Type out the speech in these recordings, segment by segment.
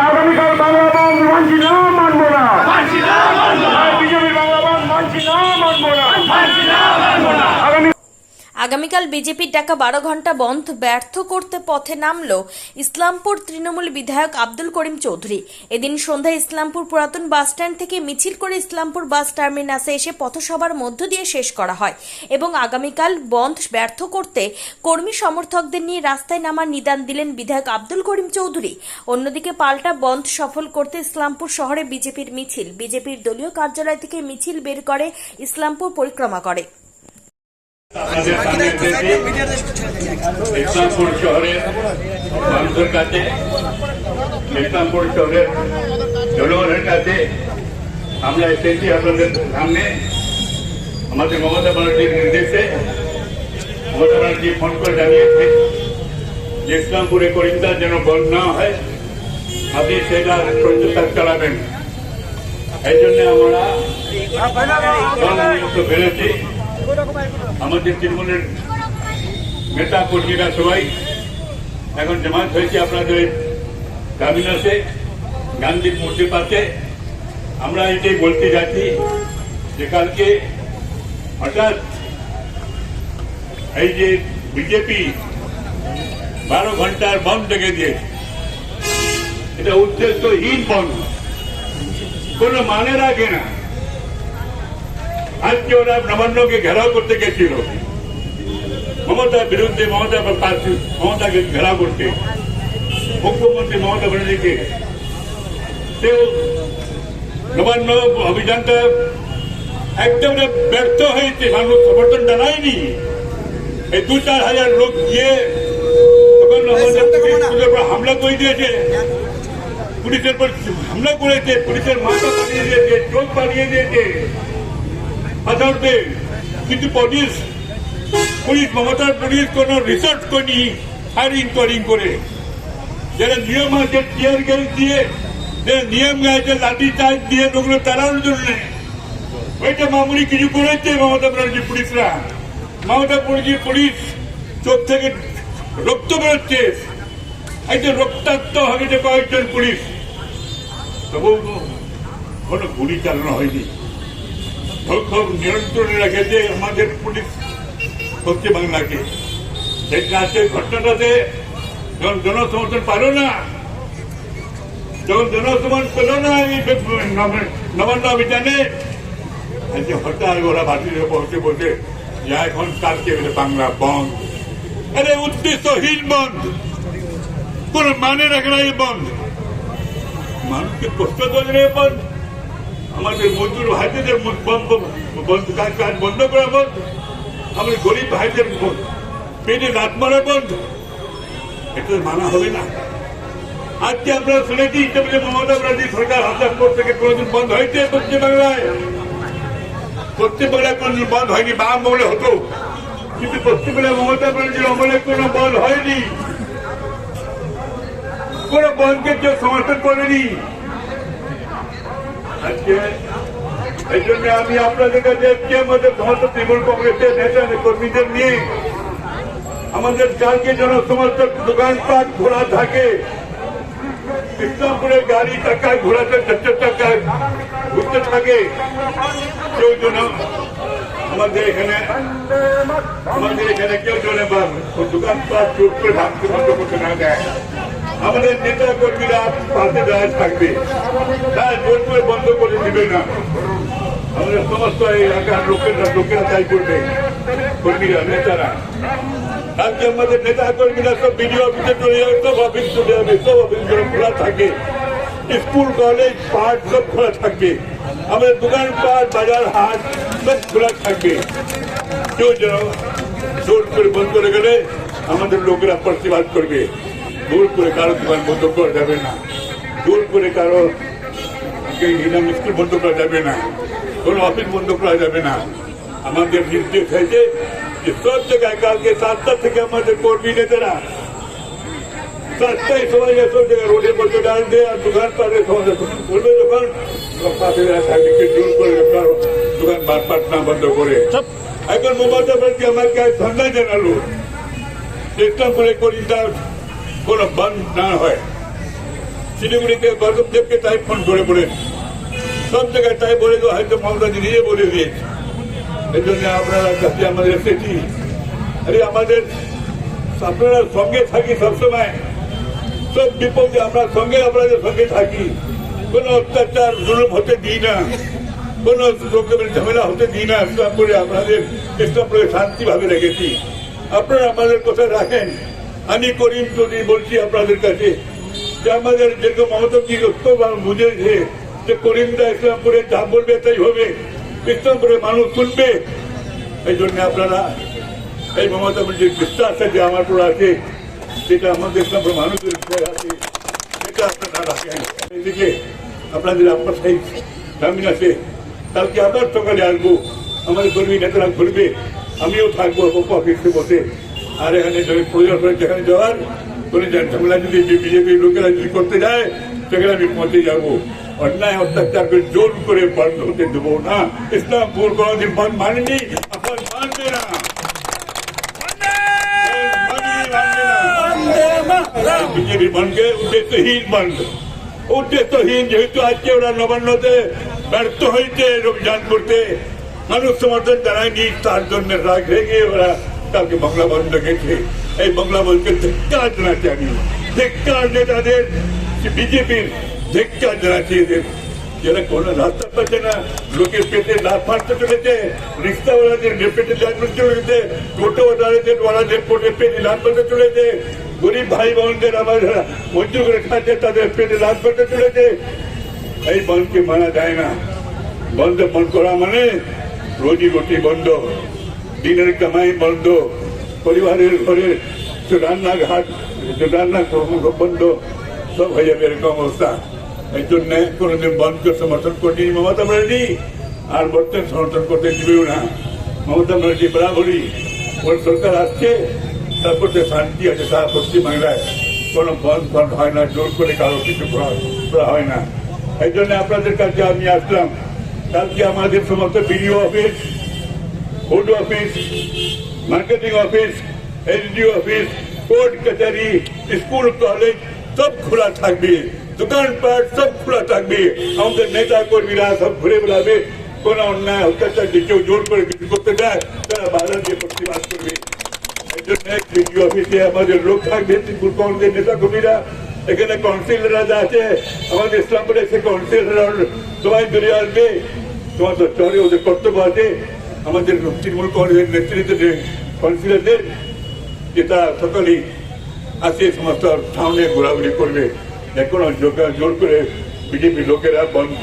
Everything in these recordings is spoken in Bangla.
আগামীকাল বাংলা বন্ধ মানছি না, মানবো না। বিজেপি বাংলা বন্ধ মানছি না, মানবো না। আগামীকাল বিজেপির ডাকা 12 ঘন্টা বন্ধ ব্যর্থ করতে পথে নামল ইসলামপুর তৃণমূল বিধায়ক আব্দুল করিম চৌধুরী। এদিন সন্ধ্যায় ইসলামপুর পুরাতন বাসস্ট্যান্ড থেকে মিছিল করে ইসলামপুর বাস টার্মিনাসে এসে পথসভার মধ্য দিয়ে শেষ করা হয় এবং আগামীকাল বন্ধ ব্যর্থ করতে কর্মী সমর্থকদের নিয়ে রাস্তায় নামার নিদান দিলেন বিধায়ক আব্দুল করিম চৌধুরী। অন্যদিকে পাল্টা বন্ধ সফল করতে ইসলামপুর শহরে বিজেপির মিছিল, বিজেপির দলীয় কার্যালয় থেকে মিছিল বের করে ইসলামপুর পরিক্রমা করে। ইসলামপুর শহরের মানুষের কাছে, ইসলামপুর শহরের জনগণের কাছে আমরা এসেছি আপনাদের সামনে। আমাদের মমতা ব্যানার্জির নির্দেশে মমতা ব্যানার্জি ফোন করে জানিয়েছে যে ইসলামপুরে করিমদাস যেন বন্ধ না হয়, আপনি সেটা প্রচেষ্টা চালাবেন। এই জন্য আমরা বেড়েছি। আমাদের তৃণমূলের নেতা কর্মীরা সবাই এখন জামাত হয়েছে আপনাদের টার্মিনাসে, গান্ধীর মূর্তির পাশে। আমরা এটাই বলতে যাচ্ছি যে কালকে হঠাৎ এই যে বিজেপি 12 ঘন্টার বন্ধ ডেকে দিয়েছে, এটা উদ্দেশ্যহীন বন্ধ, কোনো মানে রাখে না। আজকে ওরা নবান্নকে ঘেরাও করতে গেছিল, মমতার বিরুদ্ধে, মমতাকে ঘেরাও করতে, মুখ্যমন্ত্রী মমতা ব্যানার্জিকে। সেও নবান্ন অভিযানটা একদম ব্যর্থ হয়েছে, মানুষ সমর্থন জানায়নি। এই 2-4 হাজার লোক গিয়ে তখন আমাদের পুলিশের উপর হামলা করে দিয়েছে, পুলিশের উপর হামলা করেছে, পুলিশের মাথা বানিয়ে দিয়েছে, চোখ বানিয়ে দিয়েছে। কিন্তু পুলিশ মমতার পুলিশ কোন রিসার্চ করেনি, ফায়ারিং করে যারা নিয়ম আছে টিয়ার গ্যাস দিয়ে, নিয়ম আছে লাঠি চার্জ দিয়ে লোকগুলো তাড়ানোর জন্য, ওইটা মামুলি কিছু করেছে মমতা ব্যানার্জি পুলিশরা। মমতা ব্যানার্জি পুলিশ চোখ থেকে রক্ত বেরোচ্ছে, এই যে রক্তাক্ত হয়েছে কয়েকজন পুলিশ, তবু কোনো গুলি চালানো হয়নি। খুব নিয়ন্ত্রণে রেখেছে আমাদের পুলিশ পশ্চিম বাংলাকে। সেই ঘটনাটাতে যখন জনসমর্থন পেল না, এই নবান্ন অভিযানে, হঠাৎ ওরা বাতিলে বসে যে এখন কালকে বাংলা বন্ধ। আরে উদ্দেশ্যহীন বন্ধ, কোন মানে রাখে না এই বন্ধ, মানুষকে কষ্ট দেওয়া বন্ধ, আমাদের মজদুর ভাইদের কাজ বন্ধ করা বন্ধ, আমাদের গরিব ভাইদের পেটে রাত মারা বন্ধ, এটা মানা হবে না। আজকে আপনারা শুনেছি মমতা ব্যানার্জি সরকার হস্তাক্ষর থেকে কোনদিন বন্ধ হয়েছে পশ্চিমবাংলায়? পশ্চিমবাংলায় কোনদিন বন্ধ হয়নি, বাম বলে হতো, কিন্তু পশ্চিমবাংলায় মমতা ব্যানার্জির অমলে কোনো বন্ধ হয়নি, কোন বন্ধকে কেউ সমর্থন করেনি। আজকে এই জন্য আমি আপনাদের কাছে আমাদের সমস্ত তৃণমূল কংগ্রেসের নেতা কর্মীদের নিয়ে আমাদের কালকে জনসমর্থক দোকানপাট ঘোরা থাকে, ইসলামপুরের গাড়ি টাকায় ঘোরাতে 4 টাকায় ঘুরতে থাকে, কেউ যেন আমাদের এখানে কেউ যেন দোকানপাট চুপ করে ভাবতে বন্ধ করতে না দেয়। আমাদের নেতা কর্মীরা পাশে দাঁড়িয়ে থাকবে, তাই জোর করে বন্ধ করে দিবে না। আমাদের সমস্ত এলাকার লোকেরা তাই করবে, কর্মীরা, নেতারা। আজকে আমাদের নেতা কর্মীরা সব বিডিও অফিসে চলে যাবে, সব অফিস চলে যাবে, সব অফিসগুলো খোলা থাকে, স্কুল কলেজ পার্ক সব খোলা থাকবে, আমাদের দোকানপাট বাজার হাট সব খোলা থাকবে। কেউ যেন জোর করে বন্ধ করে গেলে আমাদের লোকেরা প্রতিবাদ করবে। জোর করে কারো দোকান বন্ধ করা যাবে না, জোর করে কারো স্কুল বন্ধ করা যাবে না, কোনো অফিস বন্ধ করা যাবে না। আমাদের নির্দেশ হয়েছে যে সব জায়গায় কালকে 7টা থেকে আমাদের কর্মী নেতারা 7টায় সবাই সব জায়গায় রোডের মধ্যে দাঁড়িয়ে আর দোকান পাটে করবে, যখন জোর করে দোকান পাট না বন্ধ করে। এখন মমতা ব্যানার্জি আমার কাছে ধর্ণা জানালো ইসলামপুরে করিমদার কোনো বন্ধ না হয়। শিলিগুড়িতে গৌতমদেবকে তাই ফোন করে বলেন, সব জায়গায় তাই বলে দেওয়া হয়তো মমতাজি নিজে বলে দিয়েছে। এই জন্য আপনারা কাছে আমাদের এসেছি, আরে আমাদের আপনারা সঙ্গে থাকি সবসময়, সব বিপদে আমরা সঙ্গে আপনাদের সঙ্গে থাকি, কোনো অত্যাচার জুলুম হতে দিই না, কোনো রকমের ঝামেলা হতে দিই না। ইসলামপুরে আপনাদের ইসলামপুরে শান্তিভাবে রেখেছি, আপনারা আমাদের কথা রাখেন। আমি করিম চৌধুরী বলছি আপনাদের কাছে যে আমাদের যেরকম মমতাজি বুঝেছে যে করিমদা ইসলামপুরে যা বলবে তাই হবে, ইসলামপুরের মানুষ শুনবে। এই জন্য আপনারা এই মমতা যে বিশ্বাস আছে আমার উপর আছে, সেটা আমাদের ইসলামপুর মানুষের উপর আছে, সেটা আপনারা রাখেন। এদিকে আপনাদের আপনার সাই জামিন আছে, কালকে আবার সকালে আসবো, আমাদের কর্মী নেতারা ঘুরবে, আমিও থাকবো অফিসে বসে। আর এখানে যদি প্রয়োজন হয় যেখানে যাওয়ার কোনো ঝামেলা যদি বিজেপির লোকেরা যদি করতে যায় সেখানে আমি পৌঁছে যাবো। অন্যায় অত্যাচার করে জোর করে বন্ধ হতে দেবো না। ইসলামপুর কোনোদিন বন্ধ মানেনি, এখন মানবে না, বিজেপি বনকে উদ্দেশ্যহীন বন্ধ, উদ্দেশ্যহীন। যেহেতু আজকে ওরা নবান্নতে ব্যর্থ হয়েছে রমজান করতে, মানুষ সমর্থন জানায়নি, তার জন্য রাগ রেগে ওরা কালকে বাংলা বন্ধ গেছে। এই বাংলা বলতে ধিক্কার জানাচ্ছি আমি, ধিক্কার নেতাদের, বিজেপির ধিক্কার জানাচ্ছি এদের, যারা কোনো রাস্তা পাচ্ছে না, লোকের পেটে লাভ মারতে চলেছে, রিক্সাওয়ালাদের পেটে লাভ মারতে চলেছে, টোটোওয়ালাদের পেটে লাভ মারতে চলেছে, গরিব ভাই বোনদের আমার মজুর করে খাচ্ছে তাদের পেটে লাভ মারতে চলেছে। এই বন্ধকে মানা যায় না। বন্ধ বন্ধ করা মানে রোজি রুটি বন্ধ, দিনের কামাই বন্ধ, পরিবারের ঘরের রান্নাঘাট রান্না বন্ধ, সব হয়ে যাবে এরকম অবস্থা। এই জন্য কোনোদিন বন্ধকে সমর্থন করিনি মমতা ব্যানার্জি, আর বর্তমান সমর্থন করতে দিবেও না। মমতা ব্যানার্জি বরাবরই ওর সরকার আসছে, তারপর যে শান্তি আছে সারা পশ্চিমবাংলায়, কোনো বন্ধ হয় না, জোর করে কারো কিছু করা হয় না। এই জন্য আপনাদের কাছে আমি আসলাম। কালকে আমাদের সমস্ত BDO office, food office, marketing office, SDO office, court কাছারি, স্কুল কলেজ সব খোলা থাকবে, দোকানপাট সব খোলা থাকবে। আমাদের নেতা কর্মীরা সব ঘুরে বেড়াবে, কোনো অন্যায় অত্যাচার কেউ জোর করে কিছু করতে যায় তারা বাধা দিয়ে প্রতিবাদ করবে। এই জন্য বিডিও অফিসে আমাদের লোক থাকবে, ত্রিপুর কংগ্রেসের নেতা কর্মীরা, এখানে কাউন্সিলররা যা আছে আমাদের ইসলামপুরে সে কাউন্সিলররা সবাই বেরিয়ে আসবে। তোমার তো চরে ওদের কর্তব্য আছে, আমাদের তৃণমূল কংগ্রেসের নেতৃত্বে কাউন্সিলরদের, যে তারা সকালেই আসে সমস্ত সামনে ঘোরাঘুরি করবে। এখন জোর করে বিজেপি লোকেরা বন্ধ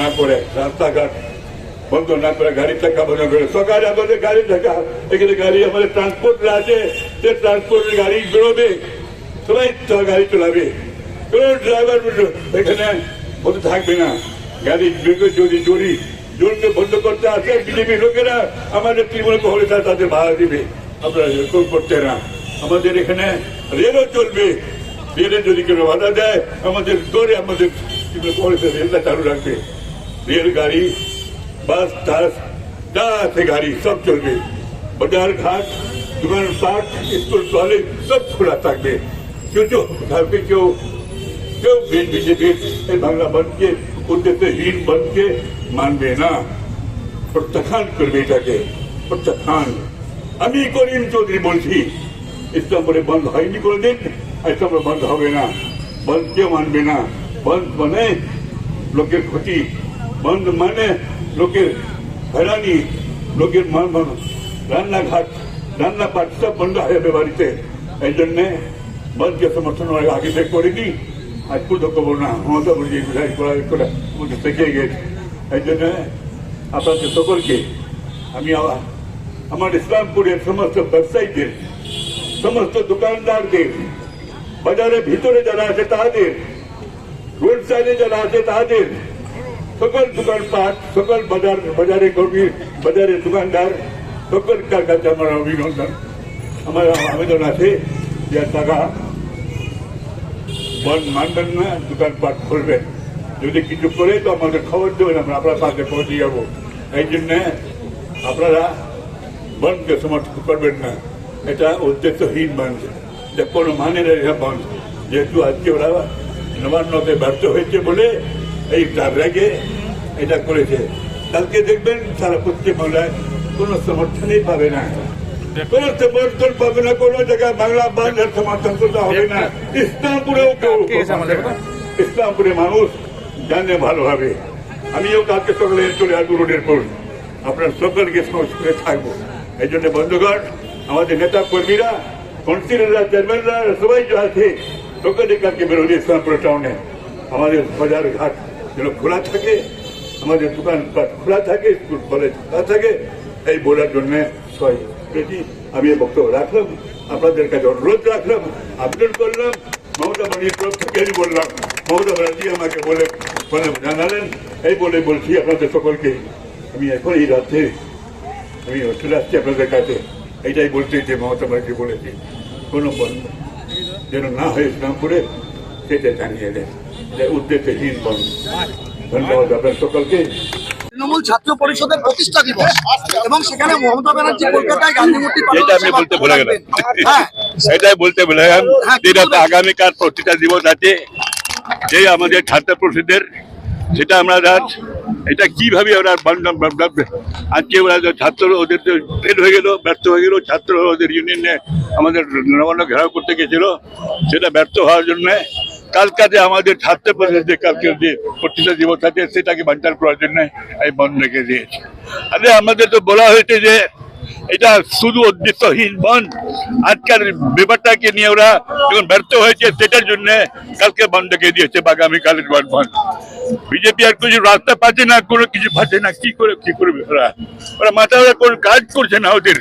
না করে, রাস্তাঘাট বন্ধ না করে, গাড়ি চাকা বন্ধ করে, সকালে আমাদের গাড়ি চাকা এখানে গাড়ি আমাদের ট্রান্সপোর্টরা আছে, সে ট্রান্সপোর্টের গাড়ি বেরোবে, সবাই গাড়ি চালাবে, কোনো ড্রাইভার এখানে বন্ধ থাকবে না। গাড়ি যদি জোরকে বন্ধ করতে আসে বিজেপি লোকেরা, আমাদের তৃণমূল হলে তাদের ভাড়া দিবে, আপনারা এরকম করতে না। আমাদের এখানে রেলও চলবে, রেলে যদি কেউ বাধা দেয় আমাদের দৌড়ে আমাদের রেলটা চালু রাখবে। রেল গাড়ি, বাস, টাস যা আছে গাড়ি সব চলবে, বাজার ঘাট, দোকান পাট, স্কুল কলেজ সব খোলা থাকবে। কেউ বিজেপির এই বাংলা বন্ধকে উদ্দেশ্যহীন বন্ধকে মানবে না, প্রত্যাখ্যান করবে এটাকে, প্রত্যাখ্যান। আমি করিম চৌধুরী বলছি, ইসলামপুরে বন্ধ হয়নি কোনোদিন, ইসলামপুরে বন্ধ হবে না, বন্ধ কেউ মানবে না। বন্ধ মানে লোকের ক্ষতি, বন্ধ মানে লোকের হয়রানি, লোকের রান্নাঘাট রান্নাপাট সব বন্ধ হয়ে যাবে বাড়িতে। এই জন্যে বন্ধকে সমর্থন আগে থেকে করিনি, আজ পুজো করবো না, মমতা বলছি থেকে গেছে। এই জন্য আপনাদের সকলকে আমি আমার ইসলামপুরের সমস্ত ব্যবসায়ীদের, সমস্ত দোকানদারদের, বাজারের ভিতরে যারা আছে তাদের, রোড সাইডে যারা আছে তাদের, সকল দোকানপাট, সকল বাজারে কর্মী, বাজারের দোকানদার সকলকার কাছে আমার অভিনন্দন, আমার আবেদন আছে যে টাকা বন্ধ মানবেন না, দোকানপাট খুলবেন। যদি কিছু করে তো আমাদের খবর দেবেন, আমরা আপনার পাশে পৌঁছে যাবো। এই জন্যে আপনারা বন্ধকে সমর্থন করবেন না। এটা উদ্দেশ্যহীন বন্ধ, এটা কোনো মানে নেই বন্ধ। যেহেতু আজকে ওরা নবান্নতে ব্যর্থ হয়েছে বলে এই তার রেগে এটা করেছে, কালকে দেখবেন সারা পশ্চিমবাংলায় কোনো সমর্থনই পাবে না, কোনো সমর্থন পাবে না, কোনো জায়গায় বাংলা বাংলার সমর্থন করতে হবে না। ইসলামপুরেও কেউ, ইসলামপুরে মানুষ জানে ভালোভাবে। আমিও কালকে সকালে চলে আসবো রোডের পর, আপনার সকলকে সংস্কৃতি থাকবো। এই জন্য বন্ধুগণ, আমাদের নেতা কর্মীরা, কাউন্সিলররা, চেয়ারম্যানরা সবাই যে আছে সকলে কালকে বেরোলে ইসলামপুর টাউনে আমাদের বাজার ঘাট যেন খোলা থাকে, আমাদের দোকানপাট খোলা থাকে, স্কুল কলেজ খোলা থাকে, এই বলার জন্য সবাই পেয়েছি। আমি এই বক্তব্য রাখলাম, আপনাদের কাছে অনুরোধ রাখলাম, আবেদন করলাম। মমতা ব্যানার্জির তরফ থেকে আমি বললাম, মমতা ব্যানার্জি আমাকে বলে জানালেন, এই বলে বলছি আপনাদের সকলকে। আমি এখন এই রাত্রে আমি চলে আসছি আপনাদের কাছে, এইটাই বলতে যে মমতা ব্যানার্জি বলেছি কোনো বন্ধ যেন না হয় ইসলামপুরে, সেটা জানিয়ে দেন, এটা উদ্দেশ্যহীন বন্ধ। ধন্যবাদ আপনার সকলকে। তৃণমূল ছাত্র পরিষদের প্রতিষ্ঠা দিবস এবং সেখানে মমতা ব্যানার্জি কলকাতায় গান্ধী মূর্তি যেটা আমি বলতে ভুলে গেলাম, এটাই বলতে ভুলে গেলাম, যেটা তো আগামীকাল প্রতিষ্ঠা দিবস আছে যে আমাদের ছাত্র পরিষদের, সেটা আমরা এটা কিভাবে ওরা আজকে ওরা ছাত্র ওদের ফেল হয়ে গেল, ব্যর্থ হয়ে গেল, ছাত্র ওদের ইউনিয়নে আমাদের নবান্ন ঘেরাও করতে গেছিল, সেটা ব্যর্থ হওয়ার জন্য কালকে আমাদের ছাত্র পরিষদের কালকে যে প্রতিষ্ঠা দিবস আছে সেটাকে বাঞ্চাল করার জন্য এই বন্ধ রেখে দিয়েছে। আরে আমাদের তো বলা হয়েছে যে এটা শুধু উদ্দেশ্যহীন বন্ধ, আজকাল ব্যাপারটাকে নিয়ে ওরা যখন ব্যর্থ হয়েছে সেটার জন্য কালকে বন্ধ রেখে দিয়েছে, আগামীকালের বন্ধ। বিজেপি আর কিছু রাস্তা পাচ্ছে না, কোনো কিছু পাচ্ছে না, কি করবে ওরা? ওরা মাথা ওরা কোনো কাজ করছে না ওদের।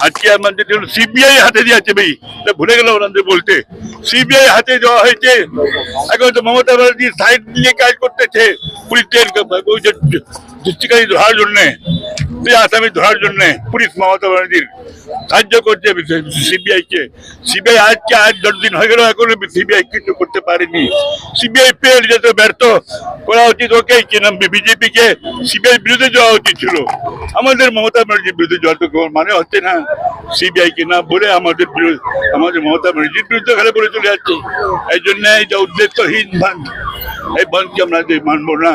আজকে আমাদের সিবিআই হাতে দিয়েছে ভাই, ভুলে গেল ওনাদের বলতে, সিবিআই হাতে দেওয়া হয়েছে। এখন তো মমতা ব্যানার্জি সাইড নিয়ে কাজ করতেছে পুলিশের দুষ্টিকারী ধরার জন্যে, আসামি ধরার জন্য পুলিশ মমতা ব্যানার্জির সাহায্য করছে সিবিআই কে। সিবিআই আজকে 10 দিন হয়ে গেল, এখন সিবিআই কিছু করতে পারেনি। সিবিআই পেয়ে যেতে ব্যর্থ করা উচিত ওকে, কি নাম বিজেপি কে সিবিআই বিরুদ্ধে যাওয়া উচিত ছিল। আমাদের মমতা ব্যানার্জির বিরুদ্ধে যাওয়া তো মানে হচ্ছে না, সিবিআই কে না বলে আমাদের মমতা ব্যানার্জির বিরুদ্ধে ঘরে বলে চলে যাচ্ছে। এই জন্য এটা উদ্দেশ্যহীন বন্ধ, এই বন্ধকে আমরা মানবো না।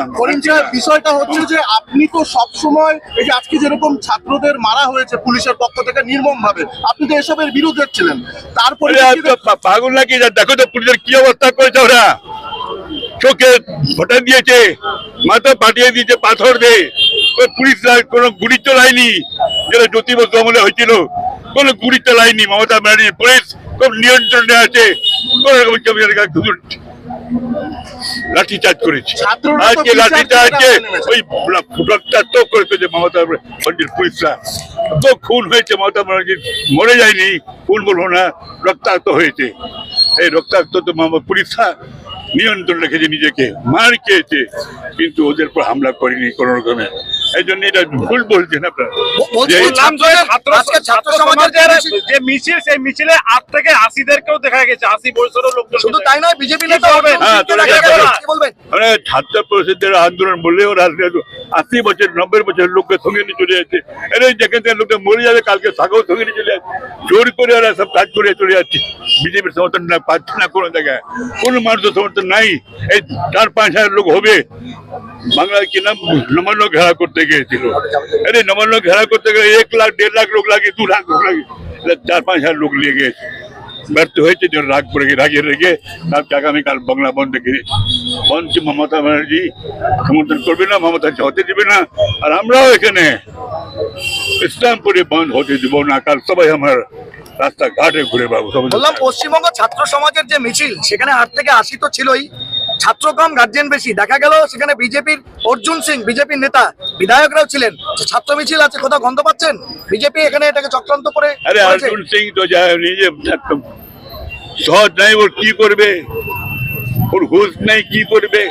বিষয়টা হচ্ছে যে আপনি তো সবসময় এই যে আজকে যেরকম ছাত্রদের মারা হয়েছে পুলিশের পক্ষ থেকে নির্মম ভাবে, আপনি তো এসবের বিরুদ্ধে ছিলেন। তারপরে পাগল নাকি? দেখো তো পুলিশের কি অবস্থা করেছে, ওরা চোখে ফোটা দিয়েছে, মাথা পাঠিয়ে দিয়েছে পাথর দিয়ে। পুলিশ কোনো গুলি চালায়নি, যেটা জ্যোতি বসু আমলে হয়েছিল, কোনো গুলি চালায়নি। মমতা ব্যানার্জি পুলিশ খুব নিয়ন্ত্রণে আছে, কোন রকম লাঠিচার্জ করেছে। আজকে লাঠিচার্জে ওই রক্তাক্ত করেছে যে মমতা ব্যানার্জির পুলিশরা, তো খুন হয়েছে। মমতা ব্যানার্জি মরে যায়নি, খুন বলবো না, রক্তাক্ত হয়েছে। এই রক্তাক্ত তো পুলিশরা নিয়ন্ত্রণ রেখেছে, নিজেকে মার খেয়েছে, কিন্তু ওদের উপর হামলা করেনি কোন রকমের। এই জন্য এটা ভুল বলছেন আপনারা। ছাত্র সমাজের যে মিছিল, সেই মিছিলে 8 থেকে 80দেরকেও দেখা গেছে, 80 বছরের লোক। শুধু তাই নয়, বিজেপি নেতা ছাত্র পরিষদের আন্দোলন বললে ওরা 80 বছর 90 বছর লোককে সঙ্গে নিয়ে চলে যাচ্ছে। যেখানে লোকটা মরে যাবে কালকে তাকেও সঙ্গে নিয়ে চলে যাচ্ছে, জোর করে ওরা সব কাজ করে চলে যাচ্ছে। বিজেপির সমর্থন না পাচ্ছে না কোনো জায়গায়, কোনো মানুষের সমর্থন নাই। এই 4-5 হাজার লোক হবে বাংলায় কিনা নবান্ন ঘেরা করতে গিয়েছিল। নবান্ন ঘেরা করতে গেলে 1 লাখ 1.5 লাখ লোক লাগে, 2 লাখ লোক লাগে, 4-5 হাজার লোক নিয়ে গিয়েছে। ব্যর্থ হয়েছে, রাগ করে রাগে রেগে কালকে আগামীকাল বাংলা বন্ধ দেখে বন্ধ। মমতা ব্যানার্জি সমর্থন করবে না, মমতা হতে দেবে না, আর আমরাও এখানে ইসলামপুরে বন্ধ হতে দেবো না। কাল সবাই আমার রাস্তাঘাটে ঘুরে পাবো। বললাম পশ্চিমবঙ্গ ছাত্র সমাজের যে মিছিল, সেখানে 8 থেকে 80 তো ছিলই, ছাত্র কম গার্জেন বেশি। দেখা গেল সেখানে বিজেপির অর্জুন সিং, বিজেপির নেতা, বিধায়করাও ছিলেন। ছাত্র মিছিল আছে, কোথাও গন্ধ পাচ্ছেন? বিজেপি এখানে এটাকে চক্রান্ত করে। আরে অর্জুন সিং তো যায় নিজে সহজ নাই, ওর কি করবে, ওর হুঁশ নাই, কি করবে,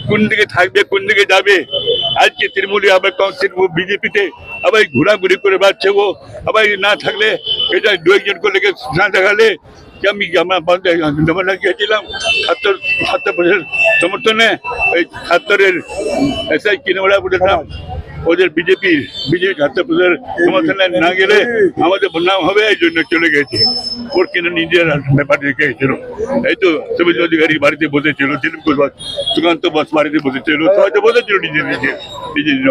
কোন দিকে থাকবে, কোন দিকে যাবে। আজকে তৃণমূলে আবার কাউন্সিল বিজেপিতে আবার ঘোরাঘুরি করে বাড়ছে ও, আবার না থাকলে এটা 2-1 করে না দেখালে আমরা গিয়েছিলাম ছাত্র পরিষদের সমর্থনে, ওই ছাত্রের এসআই কিনে ওরা বলেছিলাম ওদের বিজেপি ছাত্র প্রচার সমর্থনে না গেলে আমাদের বদনাম হবে, এই জন্য চলে গেছে। ওর কিনা নিজের ব্যাপার রেখে গেছিল। এই তো শুভেন্দু অধিকারী বাড়িতে বসেছিল, সুকান্ত বস বাড়িতে বসেছিল, সবাই তো বসেছিল নিজের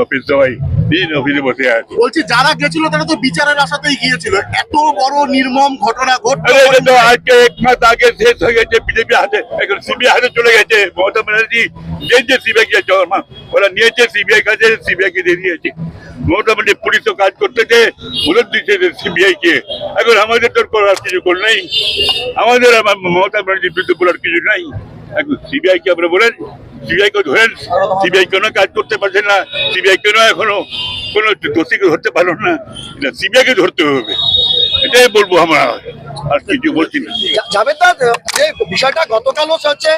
অফিস, সবাই নিজের অফিসে বসে আছে। বলছি যারা গেছিল তারা তো বিচারের আশাতেই গিয়েছিল, এত বড় নির্মম ঘটনা ঘটলো। আরে এটা তো আজকে 1 মাস আগে শেষ হয়ে গেছে, বিজেপি হাতে, এখন সিবিআই হাতে চলে গেছে। মমতা ব্যানার্জি দিয়েছে সিবিআই কে, ওরা নিয়েছে সিবিআই কাছে, সিবিআই কে দিয়ে দিয়েছে। মমতা ব্যানার্জি পুলিশও কাজ করতেছে, মদত দিচ্ছে সিবিআই কে। এখন আমাদের তো করার কিছু কর নেই, আমাদের মমতা ব্যানার্জির বিরুদ্ধে বলার কিছু নাই। এখন সিবিআই কে আমরা বলেন, সিবিআই কে ধরেন, সিবিআই কেন কাজ করতে পারছে না, সিবিআই কেন এখনো কোন দোষীকে ধরতে পারলো না, এটা সিবিআই কে ধরতে হবে, এটাই বলবো আমরা, আর কিছু বলছি না। জাভেদ দা, যে বিষয়টা গতকালও হচ্ছে